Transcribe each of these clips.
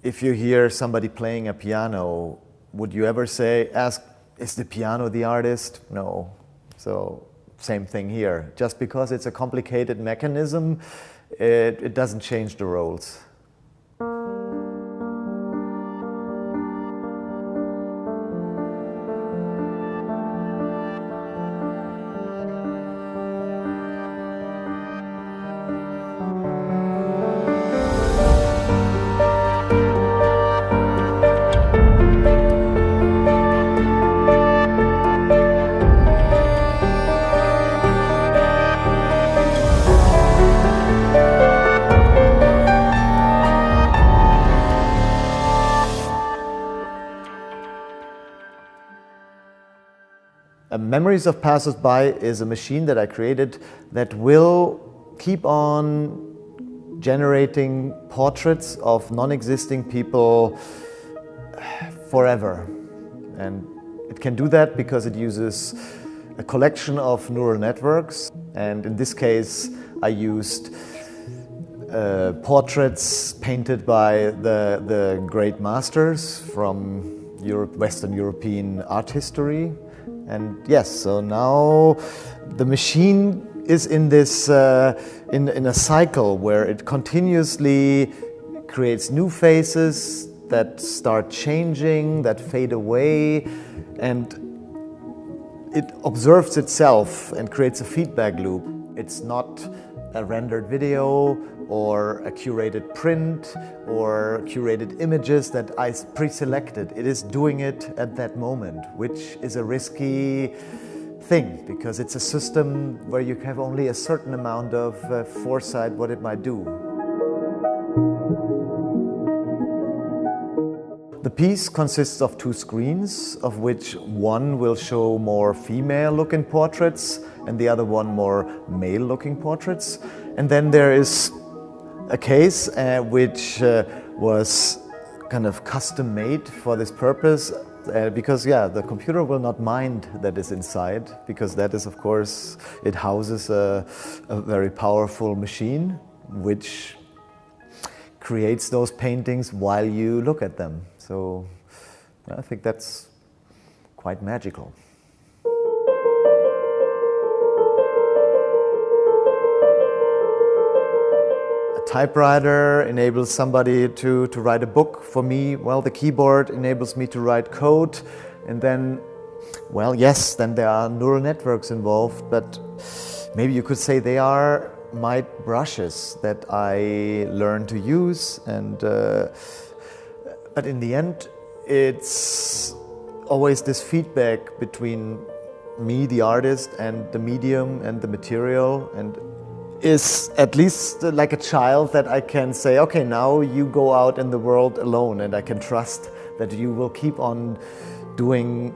If you hear somebody playing a piano, would you ever ask, is the piano the artist? No. So same thing here. Just because it's a complicated mechanism, it doesn't change the roles. Memories of Passersby is a machine that I created that will keep on generating portraits of non-existing people forever. And it can do that because it uses a collection of neural networks. And in this case, I used portraits painted by the great masters from Western European art history. And yes, so now the machine is in this in a cycle where it continuously creates new faces that start changing, that fade away, and it observes itself and creates a feedback loop. It's not a rendered video or a curated print or curated images that I pre-selected. It is doing it at that moment, which is a risky thing because it's a system where you have only a certain amount of foresight what it might do. The piece consists of 2 screens, of which one will show more female-looking portraits and the other one more male-looking portraits. And then there is a case which was kind of custom-made for this purpose because, yeah, the computer will not mind that is inside because that is, of course, it houses a very powerful machine which creates those paintings while you look at them. So I think that's quite magical. A typewriter enables somebody to write a book. For me, well, the keyboard enables me to write code. And then, well, yes, then there are neural networks involved, but maybe you could say they are my brushes that I learn to use. And but in the end, it's always this feedback between me, the artist, and the medium and the material, and is at least like a child that I can say, okay, now you go out in the world alone, and I can trust that you will keep on doing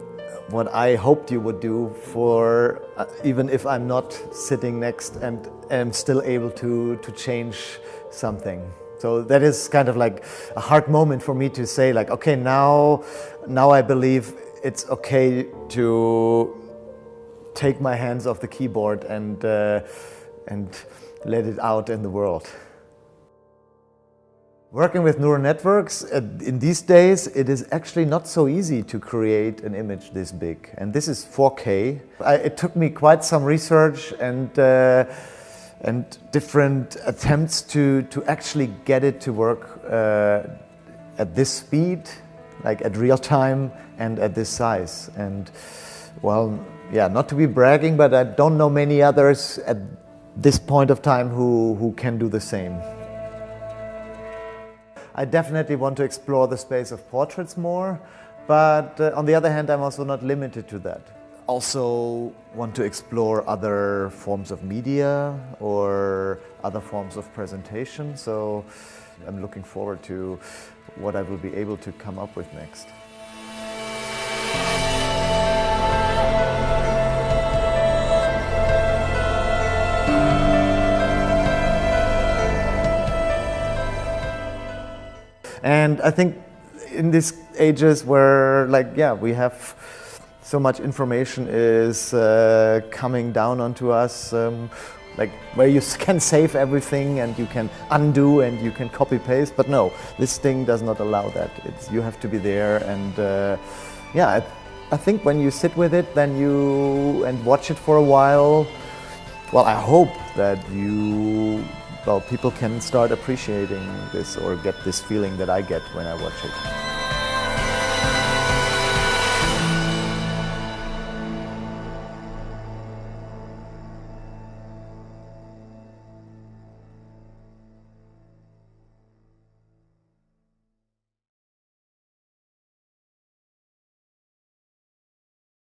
what I hoped you would do for, even if I'm not sitting next and am still able to change something. So that is kind of like a hard moment for me to say, like, okay, now I believe it's okay to take my hands off the keyboard and let it out in the world. Working with neural networks, in these days, it is actually not so easy to create an image this big. And this is 4K. It took me quite some research and different attempts to actually get it to work at this speed, like at real time and at this size. And well, yeah, not to be bragging, but I don't know many others at this point of time who can do the same. I definitely want to explore the space of portraits more, but on the other hand, I'm also not limited to that. Also want to explore other forms of media or other forms of presentation, so I'm looking forward to what I will be able to come up with next. And I think in these ages where, like, yeah, we have so much information is coming down onto us, like where you can save everything and you can undo and you can copy paste. But no, this thing does not allow that. You have to be there, and yeah, I think when you sit with it, then and watch it for a while. Well, I hope that people can start appreciating this or get this feeling that I get when I watch it.